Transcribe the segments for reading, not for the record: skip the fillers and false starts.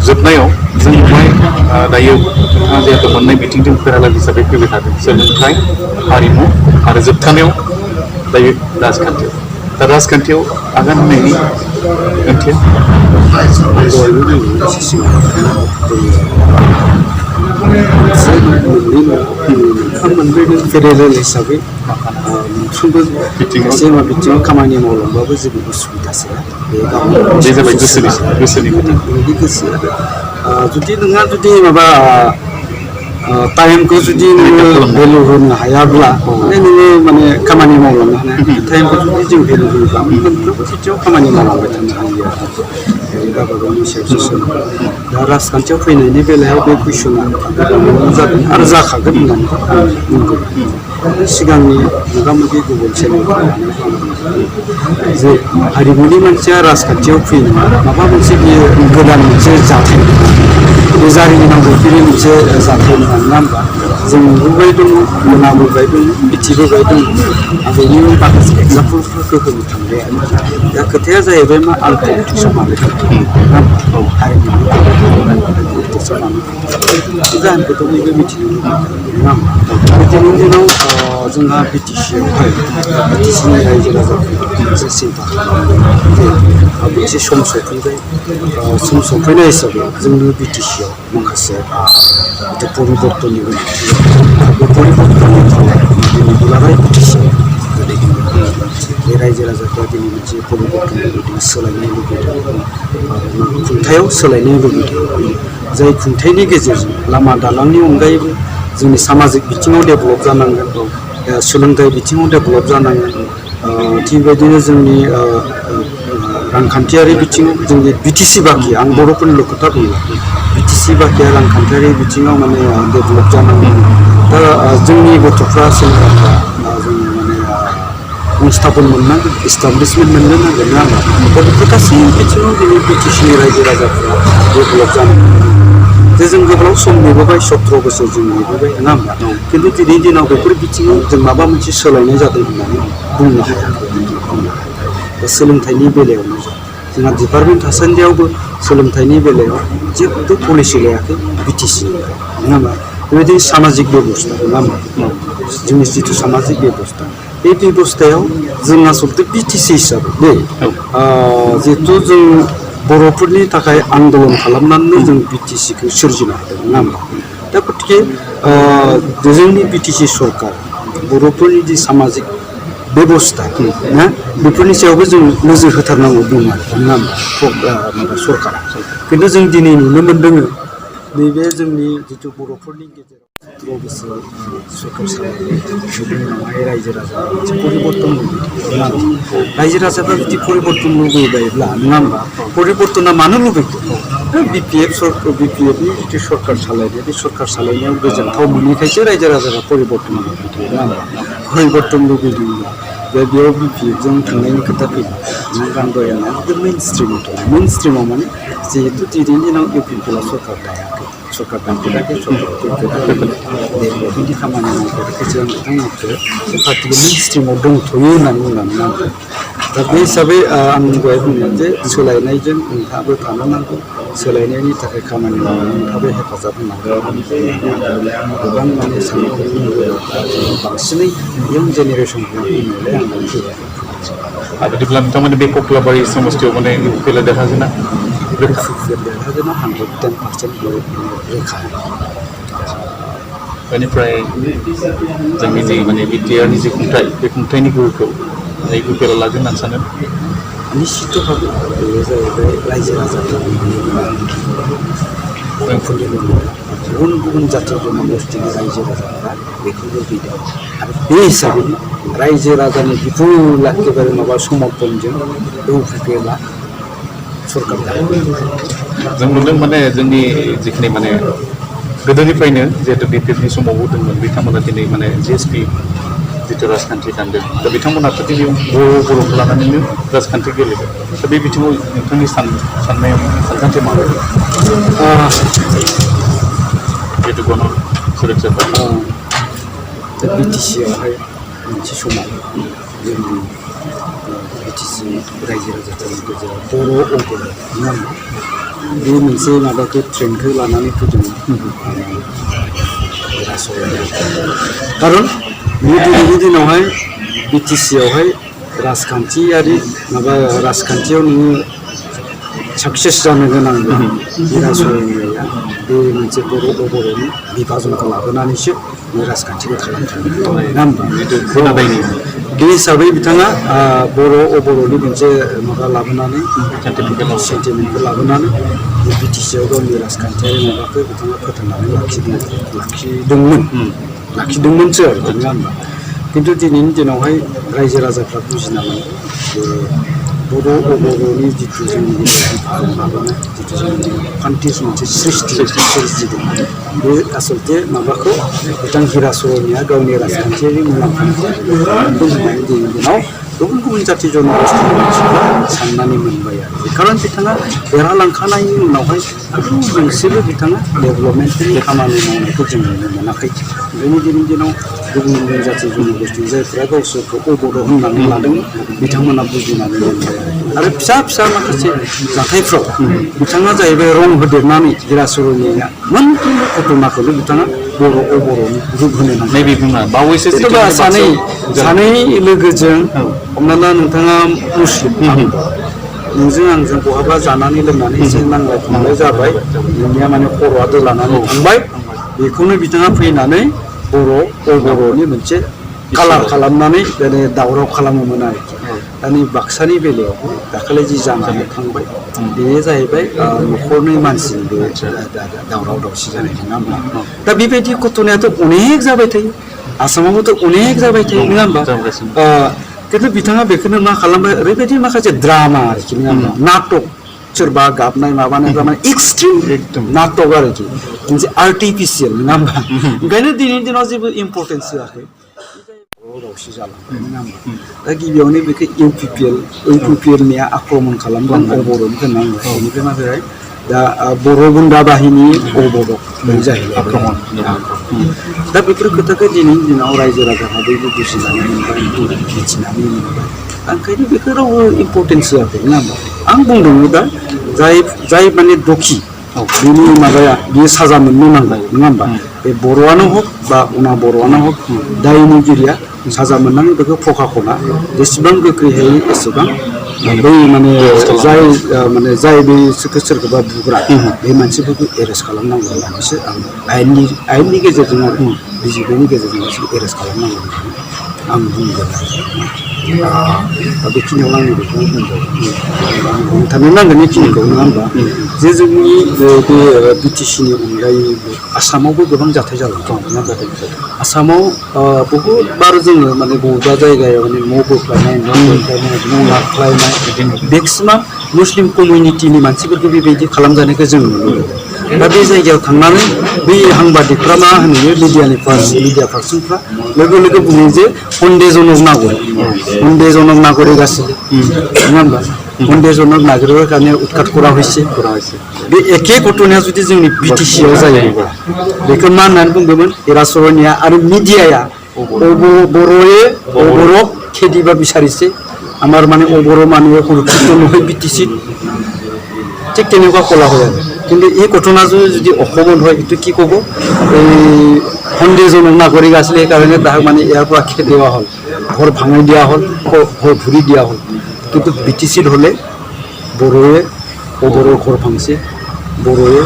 जोबनायाव जोंनिफ्राय दायो नोंथाङा जिहेतु मोननै बिथिंजों पेरालाल हिसाबै फैबाय थादों सोलोंथाइ हारिमु आरो जोबथानायाव दायो राजखान्थि दा राजखान्थियाव आगान होनायनि ओंथिया फेडेरेल हिसाबै मोनफ्रोमबो गासैबो बिथिङाव खामानि मावलांबाबो जेबो उसुबिदा जाया बे जाबाय गोसोनि खोथा बेबायदि गोसो आरो जुदि नोंहा जुदि माबा टाइमखौ जुदि नोङो भेलु होनो हायाब्ला माने नोङो माने खामानि मावलांनो हानाय टाइमखौ जुदि जों भेलु होयोब्ला मोनफ्रोमबो बिथिङाव खामानि मावलांबाय थानो हायो आरो गावबा गावनि सायावसो सोनारो दा राजखान्थियाव फैनायनि बेलायाव बे कुइसना गोबां जादों आरो जाखागोन होननानै आं बुंगोन सिगांनि मोगा मोगि गुबुन सोलोंथाइ लानायाव जे हारिमुनि मानसिया राजखान्थियाव फैनो माबा मोनसे बेयो गोदान मोनसे जाथाय बे जारिमिनाव बेफोरनि मोनसे जाथाय नङा होनबा जों नुबोबाय दङ खोनाबोबाय दङ मिथिबोबाय दङ आरो बेनि माखासे एग्जामपोलफोरखौ होनो थांबाय आरो दा खोथाया जाहैबाय मा आं कम्पिटिसन माबे हारिमुनि कम्पिटिसन जाहोनखौथ' बयबो मिथिनो लुबैदों नङा होमबा दिनैनि दिनाव जोंहा बिटिसिआवहाय बिटिसिनि रायजो राजाफोरा मोनसे सिन्था मोनसे सम सफैबाय सम सफैनाय हिसाबै जोंनो बिटिसिआव माखासे परिबर्तननि गोनांथि बे परिबर्तननि थाखाय दिनै दुलाराय बिटिसिआव गोलैदों बे रायजो राजाफ्रा दिनै मोनसे परिबर्तन लुबैदों सोलायनाय लुबैदों खुंथायाव सोलायनाय लुबैदों जाय खुंथायनि गेजेरजों लामा दालांनि अनगायैबो जोंनि सामाजिक बिथिङाव डेभेलप जानांगोन सोलोंथाइ बिथिङाव डेभेलप जानांगोन थिग बेबायदिनो जोंनि रांखान्थियारि बिथिङाव जोंनि बिटिसि बाखि आं बर'फोरनिल' खोथा बुङो बिटिसि बाखिया रांखान्थियारि बिथिङाव माने डेभेलप जानांगोन दा जोंनि गथ'फ्रा सेंग्राफ्रा जोङो माने संस्थापन मोननांगोन इस्टाब्लिशमेन्ट मोननो नांगोन नङा होमबा दा बेफोर गासै बिथिङाव दिनै बिटिसिनि रायजो राजाफ्रा डेभेलप जानांगोन जे जों गोबाव सम नेबोबाय 17 बोसोर जों नेबोबाय नङा होमबा खिन्थु दिनैनि दिनाव बेफोर बिथिङाव जों माबा मोनसे सोलायनाय जादों होननानै बुंनो हायाखै दा सोलोंथाइनि बेलायावनो जोंहा डिपार्टमेन्ट थासान्दियावबो सोलोंथाइनि बेलायाव जेबो पलिसि लायाखै बिटिसिनिफ्राय नङा होमबा बेबायदि सामाजिक बेबस्था नङा होमबा जोंनि जिथु सामाजिक बेबस्था बे बेबस्थायाव जों आसलथे बिटिसि हिसाबै बे जिहेथु जों बर'फोरनि थाखाय आन्दलन खालामनानै जों बिटिसिखौ सोरजिनो हादों नङा होमबा दा गतिके जोंनि बिटिसि सरकार बर'फोरनि जि सामाजिक बेबस्था ना बेफोरनि सायावबो जों नोजोर होथारनांगौ दङ नङा होमबा सरकारा खिन्थु जों दिनै नुनो मोन्दों नैबे जोंनि जिथु बर'फोरनि गेजेराव 17 बोसोर सरकार सालायनाय बिनि उनावहाय रायजो राजाफ्रा मोनसे परिबर्तन लुबैदों नङा होमबा रायजो राजाफ्रा जुदि परिबर्तन लुबैबायब्ला नङा होमबा परिबर्तना मानो लुबैदों बिपिएफनि जिथु सरकार सालायनाय बे सरकार सालायनायाव गोजोनथाव मोनैखायसो रायजो राजाफ्रा परिबर्तन लुबैदों नङा होमबा परिबर्तन लुबैदोंब्ला बे बेयाव बिपिएफजों थांनायनि खोथा फैयो आं दहाय होननाय मेइन स्ट्रिमाव थाङो मेइन स्ट्रिमाव माने जिहेतु दिनैनि दिनाव इउपिपिएलआ सरकार दायाखै सरकार दाफेराखै डेभेलपमेन्टनि खामानि मावफेराखै जों बिथांमोनखौ बे पार्टिखौ मेइन स्ट्रिमाव दोनथ'यो होननानै बुंनानै आं दा बे हिसाबै आं दहाय बुंदों जे सोलायनायजों नोंथाङाबो थानो नांगौ सोलायनायनि थाखाय खामानि मावनो नोंथाङाबो हेफाजाब होनांगौ गोबां माने साननाय बांसिनै इयुन जेनेरेसनखौ बुंनायलाय आं फैबाय बिदिब्ला नोंथांमोननि बे कक्लाबारि समस्थियाव माने इउपिपिएलआ देरहागोना देरहागोना 110% रोखा बेनिफ्राय जोंनि जि माने बिटिआरनि जि खुंथाय बे खुंथायनि गोहोखौ इउपिपिएलआ लागोन होननानै सानो निश्चितभावे बेयो जाहैबाय रायजो राजाफोरनि गुबुन गुबुन जाथि जनगोष्ठीनि रायजो राजाफ्रा बेखौ लुबैदों आरो बे हिसाबैनो रायजो राजानि बिपुल एखेबारे माबा समर्थनजों इउपिपिएलआ सरकार जों नुदों माने जोंनि जिखिनि माने गोदोनिफ्रायनो जिहेतु बिपिएफनि समावबो दंमोन बिथांमोना दिनै माने जिएसपि जिथु राजखान्थि दानदों दा बिथांमोनाथ' दिनै बर'खौ लानानैनो राजखान्थि गेलेदों दा बे बिथिङाव नोंथांनि साननायाव सानखान्थिया माबायदि जिहेतु गण सुरक्षा पार्टी दा बिटिसिआवहाय मोनसे समाव जोंनि बिटिसि रायजो राजाफोरनि गेजेराव बर' अबर नङा होमबा बे मोनसे माबाखौ ट्रेन्डखौ लानानै फैदों खारन दिनैनि दिनावहाय बिटिसियावहाय राजखान्थियारि माबा राजखान्थियाव नोङो साक्सेस जानो गोनांब्ला राजखान्थिया बे मोनसे बर' अबर'नि बिभाजनखौ लाबोनानैसो बे राजखान्थिखौ खालामथारनांगौ नङा होमबा बे हिसाबै बिथाङा बर' अबर'नि मोनसे माबा लाबोनानै सेन्टिमेन्टखौ लाबोनानै बिटिसियाव गावनि राजखान्थियारि माबाखौ बिथाङा फोथांनानै लाखिदोंमोनसो आरो नङा होमबा खिन्थु दिनैनि दिनावहाय रायजो राजाफ्रा बुजिना मोनबाय बर' अबर'नि जिथु जोंनि लाबोनाय जिथु जोंनि कान्ट्रिस मोनसे सोरजिदों बे आसलथे माबाखौ बिथां हिराचरनिया गावनि राजखान्थियारि मुलाम्फानि होननानै दिनैनि दिनाव गुबुन गुबुन जाथि जनगोष्ठीनि मानसिफ्रा साननानै मोनबाय आरो खारन बिथाङा देरहालांखानायनि उनावहाय आरो मोनसेबो बिथाङा डेभेलपमेन्टनि खामानि मावनायखौ जों नुनो मोनाखै ओंखायनो दिनैनि दिनाव गुबुन गुबुन जाथि जनगोष्ठी जायफ्रा गावसोरखौ अबर' होननानै लादोंमोन बिथांमोना बुजिनानै मोनबाय आरो फिसा फिसा माखासे जाथायफ्राव बिथाङा जाहैबाय रं होदेरनानै हिराचरनिया मोनफ्रोमबो घटनाखौनो बिथाङा बर' अबर'नि रुप होनो नांगौ बावैसो सानै लोगोजों हमना ला नोंथाङा मुस्लिम नोंजों आंजों बहाबा जानानै लोंनानै एसे नांलाय खमलाय जाबाय नोंनिया माने खर'आ दोलानानै थांबाय बेखौनो बिथाङा फैनानै बर' अबर'नि मोनसे कालार खालामनानै माने दावराव खालामोमोन आरोखि दानि बाक्सानि बेलायाव दाखालि जि जानानै थांबाय बेयो जाहैबाय न'खरनि मानसिनि बे दावराव दावसि जानाय नङा होमबा दा बेबायदि घटनायाथ' अनेक जाबाय थायो आसामावबोथ' अनेक जाबाय थायो नङा होमबा खिन्थु बिथाङा बेखौनो मा खालामबाय ओरैबायदि माखासे द्रामा आरोखि नङा होमबा नाटक सोरबा गाबनाय माबानायफ्रा माने एक्सट्रिम नाटक आरोखि मोनसे आर्टिफिसियेल नङा होमबा ओंखायनो दिनैनि दिनाव जेबो इम्परटेन्स होआखै दावराव-दावसि जालांबाय नङा होमबा दा गिबियावनो बेखौ इउपिपिएलनिया आक्रमण खालामदों अबर'नि होननांगौ बेनिफ्राय मा जाबाय दा बर' गुन्दा बाहिनी अबर' जाहैबाय आक्रमण दा बेफोर खोथाखौ दिनैनि दिनाव रायजो राजाफ्रा बयबो बुजिनानै मोनबाय मिथिनानै मोनबाय ओंखायनो बेखौ रावबो इम्परटेन्स होआखै नङा होमबा आं बुंदोंमोन दा जाय माने दखि बिनि माबाया बियो साजा मोननो नांगौ नङा होमबा बे बर'आनो हक बा उना बर'आनो हक दायनिगिरिया साजा मोननानै बेखौ फकाखना जेसेबां गोख्रै हायो एसेबां बै माने जाय बे सोरखौबा बुग्रा बे मानसिफोरखौ एरेस्ट खालामनांगौ होननानैसो आं आयेननि गेजेरजों आरो बिजिपिनि गेजेरजों बिसोर एरेस्ट खालामनांगौ होननानै आं बुंगोन दा बेखिनियाव आं बेखौ बुंथारनो नांगोन बेखिनिखौ नङा होमबा जे जोंनि बे बिटिसिनि अनगायैबो आसामावबो गोबां जाथाय जालांदों आसामाव बहुद बार जोङो माने बबेबा जायगायाव माने न' बोख्लायनाय न' लाख्लायनाय मेक्सिमाम मुस्लिम कमिउनिटिनि मानसिफोरखौ बेबायदि खालामजानायखौ जों नुनो मोनो दा बे जायगायाव थांनानै बै साংবাদিকफ्रा मा होनो मिडिया पार्सनफ्रा लोगो लोगो बुङो जे सन्देहजनक नागरिक गासिबो नङा होमबा सन्देहजनक नागरिकेর কারণে উৎখাত করা হয়েছে बे एखे घटनाया जुदि जोंनि बिटिसियाव जायोब्ला बेखौ मा होननानै बुंदोंमोन हिराचरनिया आरो मिडियाया অবরক খেদিবা বিচাৰিছে আমাৰ মানে অবর মানুহে সুৰক্ষিত নহয় বিটিসি ঠিক তেনেকুৱা কলা হয় কিন্তু এই ঘটনা যদি অসমত হয় এইটো কি ক'ব এই সন্দেহজনক নাগৰিক আছিল সেইকাৰণে তাহাক মানে ইয়াৰ পৰা খেদিওৱা হ'ল ঘৰ ভাঙাই দিয়া হ'ল ঘৰ ভুৰি দিয়া হ'ল কিন্তু বিটিসিত হ'লে বড়োৱে অবৰৰ ঘৰ ভাঙছে বড়োৱে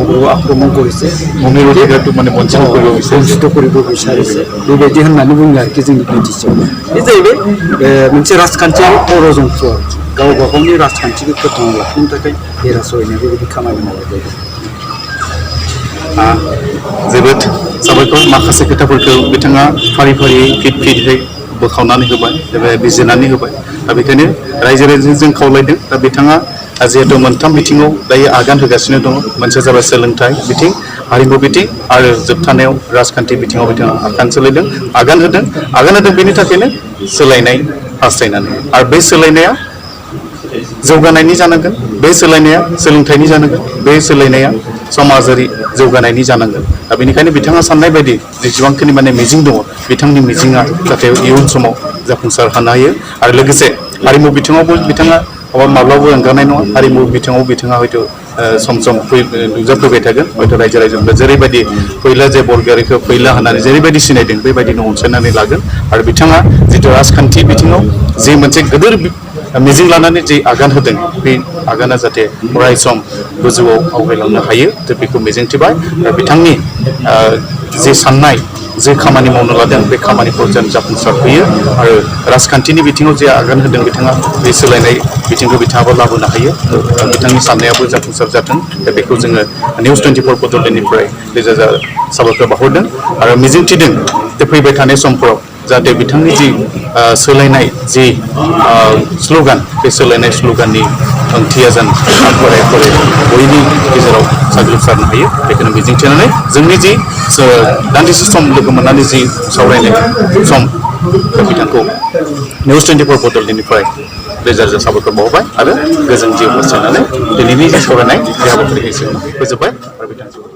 অবৰক আক্ৰমণ কৰিছে মমিৰ অধিকাৰটো মানে বঞ্চিত কৰিব বিচাৰিছে बेबायदि होननानै बुङो आरोखि जोंनि बिटिसियाव बे जाहैबाय मोनसे राजखान्थियारि षড়यन्त्र गावबा गावनि राजखान्थिखौ फोथांना लाखिनो थाखाय हिराचरनिया बेबायदि खामानि मावबाय जोबोद साबायखर माखासे खोथाफोरखौ बिथाङा फारि फारियै फिटहै बोखावनानै होबाय एबा बिजिरनानै होबाय दा बेखायनो रायजो राजाजों खावलायदों दा बिथाङा जिहेतु मोनथाम बिथिङाव दायो आगान होगासिनो दङ मोनसे जाबाय सोलोंथाइ बिथिं हारिमु बिथिं आरो जोबथानायाव राजखान्थि बिथिङाव बिथाङा आगान होदों बेनि थाखायनो सोलायनाय हास्थायनानै आरो बे सोलायनाया जौगानायनि जानांगोन बे सोलायनाया सोलोंथाइनि जानांगोन बे सोलायनाया समाजारि जौगानायनि जानांगोन दा बेनिखायनो बिथाङा साननाय बायदि जेसेबांखिनि माने मिजिं दङ बिथांनि मिजिङा जाहाथे इयुन समाव जाफुंसार होनो हायो आरो लोगोसे हारिमु बिथिङावबो बिथाङा माब्लाबाबो एंगारनाय नङा हारिमु बिथिङाव बिथाङा हयथ' सम सम नुजाफैबाय थागोन हयथ' रायजो राजाफ्रा जेरैबायदि फैला जे बरगयारिखौ फैला होननानै जेरैबायदि सिनायदों बेबायदिनो अनसायनानै लागोन आरो बिथाङा जिथु राजखान्थि बिथिङाव जे मोनसे गिदिर मिजिं लानानै जे आगान होदों बे आगाना जाहाथे अराय सम गोजौआव आवगायलांनो हायो थ' बेखौ मिजिंथिबाय बिथांनि जे साननाय जे खामानि मावनो लादों बे खामानिखौ जों जाफुंसार होयो आरो राजखान्थिनि बिथिङाव जे आगान होदों बिथाङा बे सोलायनाय बिथिंखौ बिथाङाबो लाबोनो हायो बिथांनि साननायाबो जाफुंसार जाथों दा बेखौ जोङो निउस 24 बड'लेण्डनिफ्राय रोजा साबायखर बावहरदों आरो मिजिंथिदों जे फैबाय थानाय समफोराव जाहाथे बिथांनि जि सोलायनाय जि स्ल'गान बे सोलायनाय स्ल'गाननि ओंथिया जेन फराय बयनि गेजेराव साग्लोबसारनो हायो बेखौनो मिजिंथिनानै जोंनि जि दान्दिसे सम लोगो मोननानै जि सावरायनाय सम बिथांखौ निउस 24 बड'लेण्डनिफ्राय रोजा रोजा साबायखर बावबाय आरो गोजोन जिउ होसोनानै दिनैनि जि सावरायनाय बे हाबाफारिखौ फोजोबबाय आरो बिथांखौ